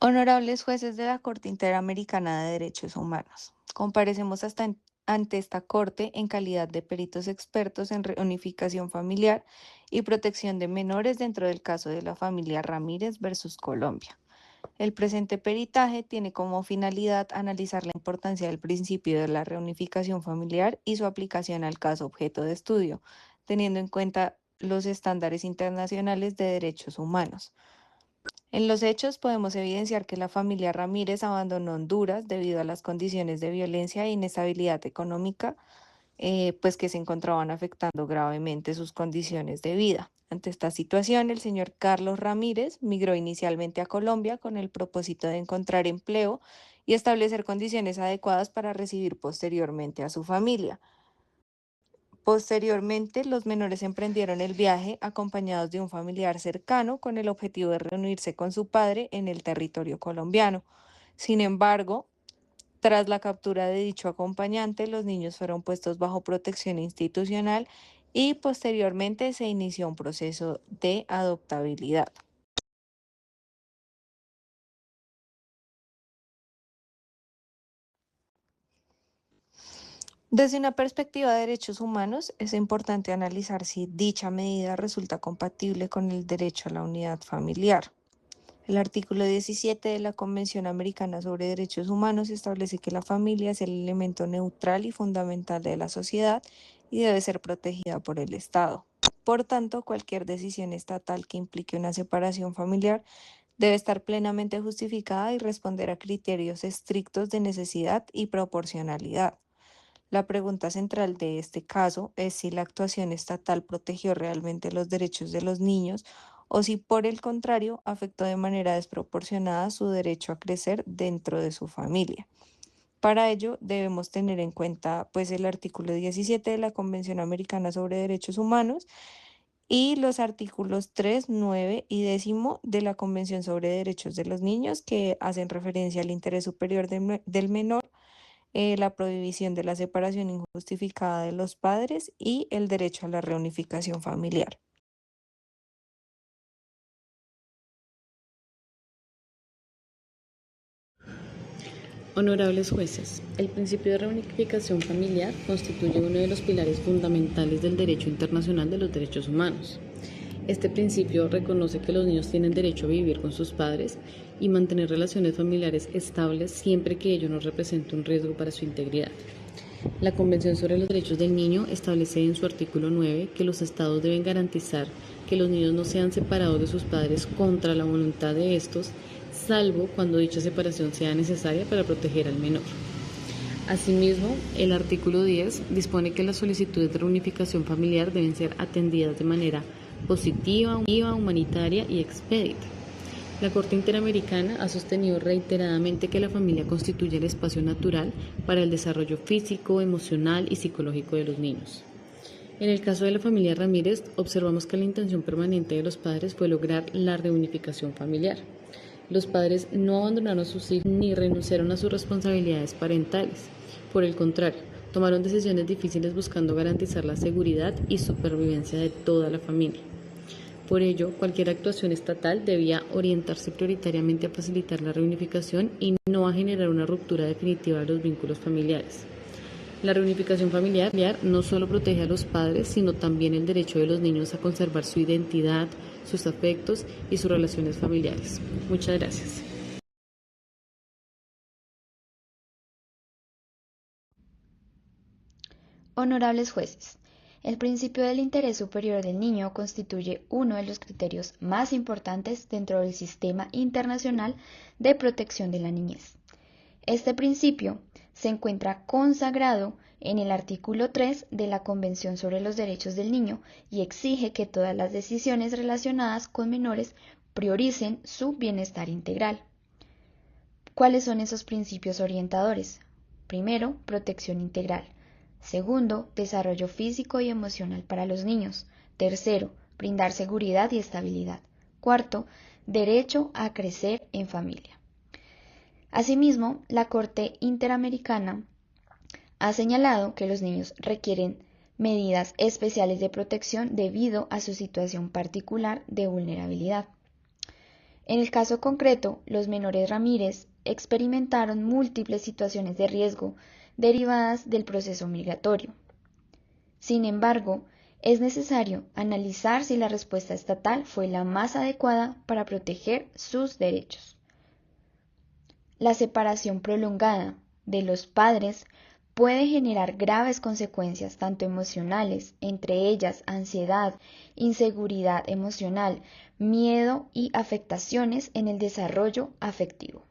Honorables jueces de la Corte Interamericana de Derechos Humanos, comparecemos ante esta Corte en calidad de peritos expertos en reunificación familiar y protección de menores dentro del caso de la familia Ramírez versus Colombia. El presente peritaje tiene como finalidad analizar la importancia del principio de la reunificación familiar y su aplicación al caso objeto de estudio, teniendo en cuenta los estándares internacionales de derechos humanos. En los hechos podemos evidenciar que la familia Ramírez abandonó Honduras debido a las condiciones de violencia e inestabilidad económica, pues que se encontraban afectando gravemente sus condiciones de vida. Ante esta situación, el señor Carlos Ramírez migró inicialmente a Colombia con el propósito de encontrar empleo y establecer condiciones adecuadas para recibir posteriormente a su familia. Posteriormente, los menores emprendieron el viaje acompañados de un familiar cercano con el objetivo de reunirse con su padre en el territorio colombiano. Sin embargo, tras la captura de dicho acompañante, los niños fueron puestos bajo protección institucional y posteriormente se inició un proceso de adoptabilidad. Desde una perspectiva de derechos humanos, es importante analizar si dicha medida resulta compatible con el derecho a la unidad familiar. El artículo 17 de la Convención Americana sobre Derechos Humanos establece que la familia es el elemento neutral y fundamental de la sociedad y debe ser protegida por el Estado. Por tanto, cualquier decisión estatal que implique una separación familiar debe estar plenamente justificada y responder a criterios estrictos de necesidad y proporcionalidad. La pregunta central de este caso es si la actuación estatal protegió realmente los derechos de los niños o si por el contrario afectó de manera desproporcionada su derecho a crecer dentro de su familia. Para ello debemos tener en cuenta pues el artículo 17 de la Convención Americana sobre Derechos Humanos y los artículos 3, 9 y 10 de la Convención sobre Derechos de los Niños que hacen referencia al interés superior del menor, la prohibición de la separación injustificada de los padres y el derecho a la reunificación familiar. Honorables jueces, el principio de reunificación familiar constituye uno de los pilares fundamentales del derecho internacional de los derechos humanos. Este principio reconoce que los niños tienen derecho a vivir con sus padres y mantener relaciones familiares estables siempre que ello no represente un riesgo para su integridad. La Convención sobre los Derechos del Niño establece en su artículo 9 que los estados deben garantizar que los niños no sean separados de sus padres contra la voluntad de estos, salvo cuando dicha separación sea necesaria para proteger al menor. Asimismo, el artículo 10 dispone que las solicitudes de reunificación familiar deben ser atendidas de manera positiva, humanitaria y expedita. La Corte Interamericana ha sostenido reiteradamente que la familia constituye el espacio natural para el desarrollo físico, emocional y psicológico de los niños. En el caso de la familia Ramírez, observamos que la intención permanente de los padres fue lograr la reunificación familiar. Los padres no abandonaron a sus hijos ni renunciaron a sus responsabilidades parentales. Por el contrario, tomaron decisiones difíciles buscando garantizar la seguridad y supervivencia de toda la familia. Por ello, cualquier actuación estatal debía orientarse prioritariamente a facilitar la reunificación y no a generar una ruptura definitiva de los vínculos familiares. La reunificación familiar no solo protege a los padres, sino también el derecho de los niños a conservar su identidad, sus afectos y sus relaciones familiares. Muchas gracias. Honorables jueces, el principio del interés superior del niño constituye uno de los criterios más importantes dentro del sistema internacional de protección de la niñez. Este principio se encuentra consagrado en el artículo 3 de la Convención sobre los Derechos del Niño y exige que todas las decisiones relacionadas con menores prioricen su bienestar integral. ¿Cuáles son esos principios orientadores? Primero, protección integral. Segundo, desarrollo físico y emocional para los niños. Tercero, brindar seguridad y estabilidad. Cuarto, derecho a crecer en familia. Asimismo, la Corte Interamericana ha señalado que los niños requieren medidas especiales de protección debido a su situación particular de vulnerabilidad. En el caso concreto, los menores Ramírez experimentaron múltiples situaciones de riesgo derivadas del proceso migratorio. Sin embargo, es necesario analizar si la respuesta estatal fue la más adecuada para proteger sus derechos. La separación prolongada de los padres puede generar graves consecuencias tanto emocionales, entre ellas ansiedad, inseguridad emocional, miedo y afectaciones en el desarrollo afectivo.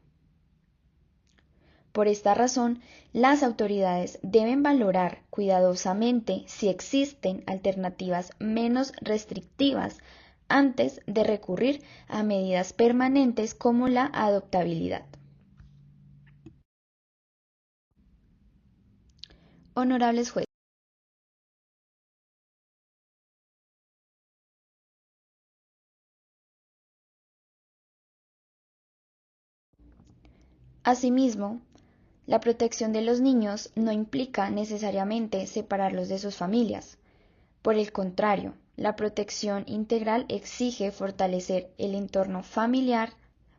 Por esta razón, las autoridades deben valorar cuidadosamente si existen alternativas menos restrictivas antes de recurrir a medidas permanentes como la adoptabilidad. Honorables jueces. Asimismo, la protección de los niños no implica necesariamente separarlos de sus familias. Por el contrario, la protección integral exige fortalecer el entorno familiar,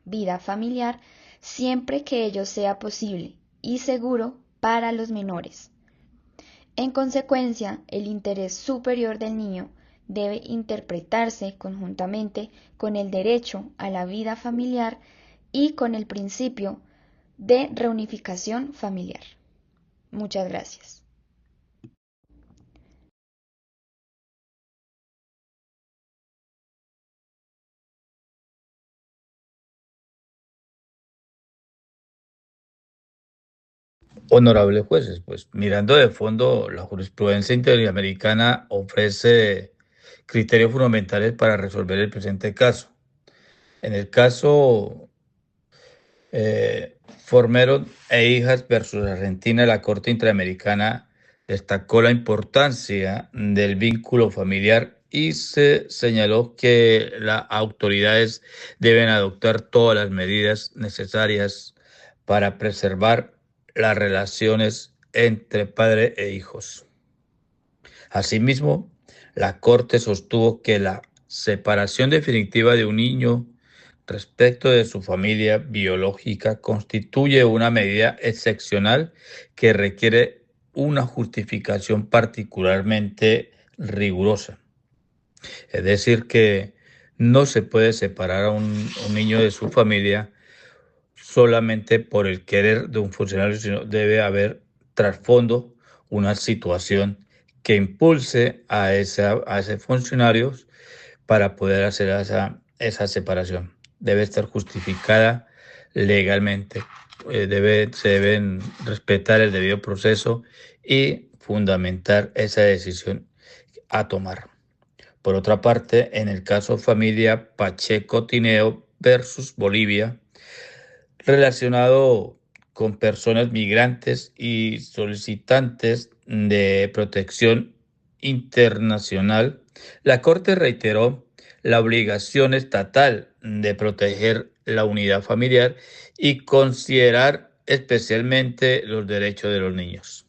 vida familiar, siempre que ello sea posible y seguro para los menores. En consecuencia, el interés superior del niño debe interpretarse conjuntamente con el derecho a la vida familiar y con el principio de reunificación familiar. Muchas gracias. Honorables jueces, pues mirando de fondo, la jurisprudencia interamericana ofrece criterios fundamentales para resolver el presente caso. En el caso Formeros e hijas versus Argentina, la Corte Interamericana destacó la importancia del vínculo familiar y se señaló que las autoridades deben adoptar todas las medidas necesarias para preservar las relaciones entre padre e hijos. Asimismo, la Corte sostuvo que la separación definitiva de un niño respecto de su familia biológica constituye una medida excepcional que requiere una justificación particularmente rigurosa. Es decir, que no se puede separar a un niño de su familia solamente por el querer de un funcionario, sino debe haber trasfondo, una situación que impulse a ese funcionario para poder hacer esa separación. Debe estar justificada legalmente, se deben respetar el debido proceso y fundamentar esa decisión a tomar. Por otra parte, en el caso familia Pacheco Tineo versus Bolivia, relacionado con personas migrantes y solicitantes de protección internacional, la Corte reiteró la obligación estatal de proteger la unidad familiar y considerar especialmente los derechos de los niños.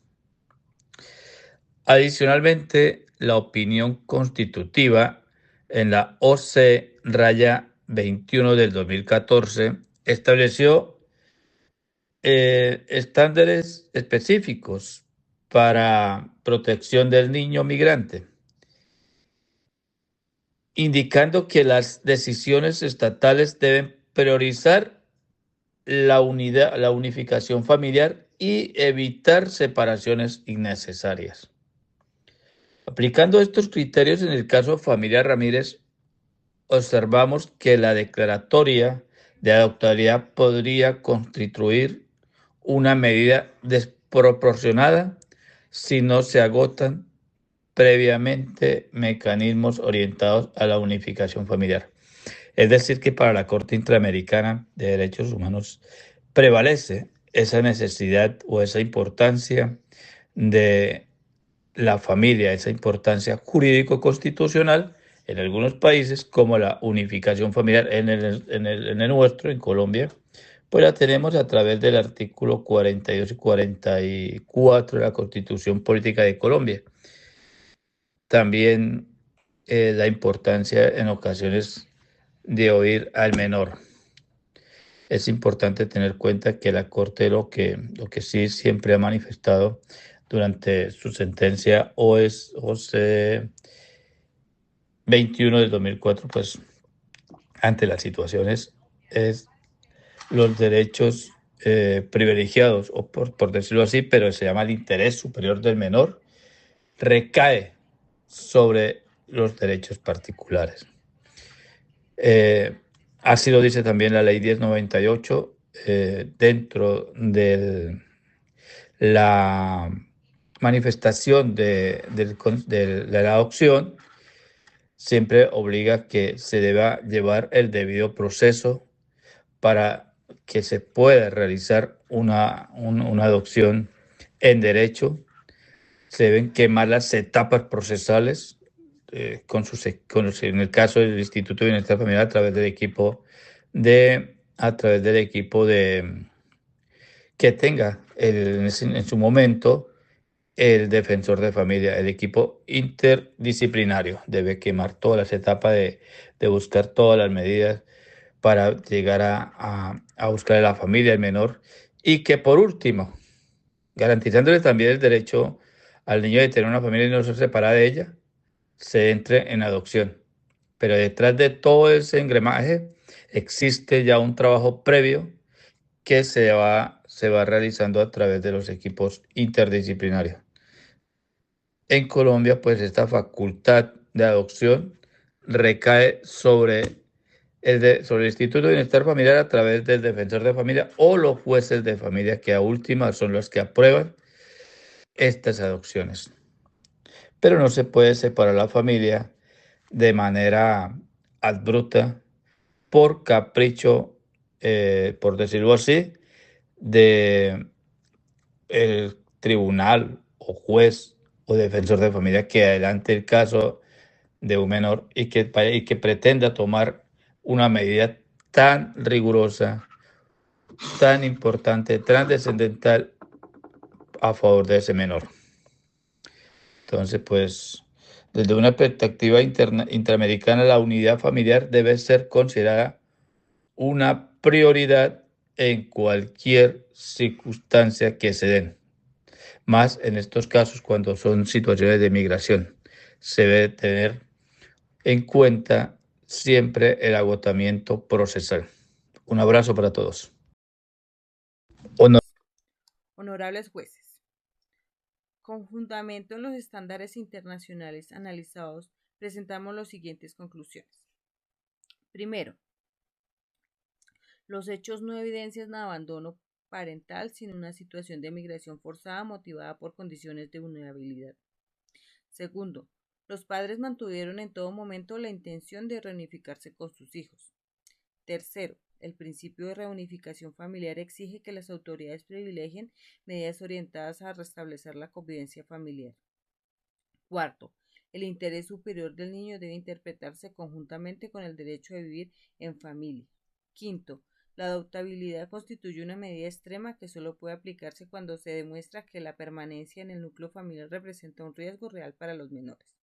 Adicionalmente, la opinión constitutiva en la OC-21 del 2014 estableció estándares específicos para protección del niño migrante, indicando que las decisiones estatales deben priorizar la unidad, la unificación familiar y evitar separaciones innecesarias. Aplicando estos criterios en el caso familiar Ramírez, observamos que la declaratoria de adoptabilidad podría constituir una medida desproporcionada si no se agotan previamente mecanismos orientados a la unificación familiar. Es decir, que para la Corte Interamericana de Derechos Humanos prevalece esa necesidad o esa importancia de la familia, esa importancia jurídico-constitucional en algunos países, como la unificación familiar en el nuestro, en Colombia, pues la tenemos a través del artículo 42 y 44 de la Constitución Política de Colombia. También la importancia en ocasiones de oír al menor. es importante tener en cuenta que la Corte lo que sí siempre ha manifestado durante su sentencia OC 21 del 2004, pues ante las situaciones es los derechos privilegiados, o por decirlo así, pero se llama el interés superior del menor, recae sobre los derechos particulares. Así lo dice también la ley 1098, dentro de la manifestación de la adopción, siempre obliga que se deba llevar el debido proceso para que se pueda realizar una adopción en derecho. Se deben quemar las etapas procesales en el caso del Instituto de Bienestar Familiar a través del equipo de que tenga en su momento el defensor de familia, el equipo interdisciplinario debe quemar todas las etapas de buscar todas las medidas para llegar a buscar a la familia, el menor, y que por último, garantizándole también el derecho al niño de tener una familia y no ser separada de ella, se entre en adopción. Pero detrás de todo ese engranaje existe ya un trabajo previo que se va realizando a través de los equipos interdisciplinarios. En Colombia, pues esta facultad de adopción recae sobre el Instituto de Bienestar Familiar a través del defensor de familia o los jueces de familia, que a última son los que aprueban estas adopciones. Pero no se puede separar la familia de manera abrupta por capricho, por decirlo así, de el tribunal o juez o defensor de familia que adelante el caso de un menor y que pretenda tomar una medida tan rigurosa, tan importante, trascendental a favor de ese menor. Entonces, pues, desde una perspectiva interamericana, la unidad familiar debe ser considerada una prioridad en cualquier circunstancia que se den, más en estos casos cuando son situaciones de migración. Se debe tener en cuenta siempre el agotamiento procesal. Un abrazo para todos. Honorables jueces, con fundamento en los estándares internacionales analizados, presentamos las siguientes conclusiones. Primero, los hechos no evidencian abandono parental, sino una situación de migración forzada motivada por condiciones de vulnerabilidad. Segundo, los padres mantuvieron en todo momento la intención de reunificarse con sus hijos. Tercero, el principio de reunificación familiar exige que las autoridades privilegien medidas orientadas a restablecer la convivencia familiar. Cuarto, el interés superior del niño debe interpretarse conjuntamente con el derecho a vivir en familia. Quinto, la adoptabilidad constituye una medida extrema que solo puede aplicarse cuando se demuestra que la permanencia en el núcleo familiar representa un riesgo real para los menores.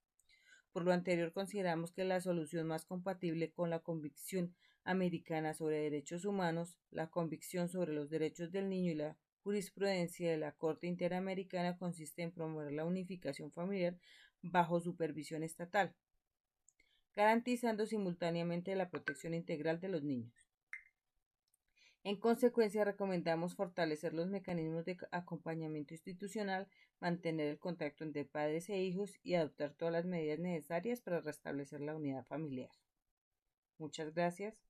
Por lo anterior, consideramos que la solución más compatible con la convicción americana sobre derechos humanos, la convicción sobre los derechos del niño y la jurisprudencia de la Corte Interamericana consiste en promover la unificación familiar bajo supervisión estatal, garantizando simultáneamente la protección integral de los niños. En consecuencia, recomendamos fortalecer los mecanismos de acompañamiento institucional, mantener el contacto entre padres e hijos y adoptar todas las medidas necesarias para restablecer la unidad familiar. Muchas gracias.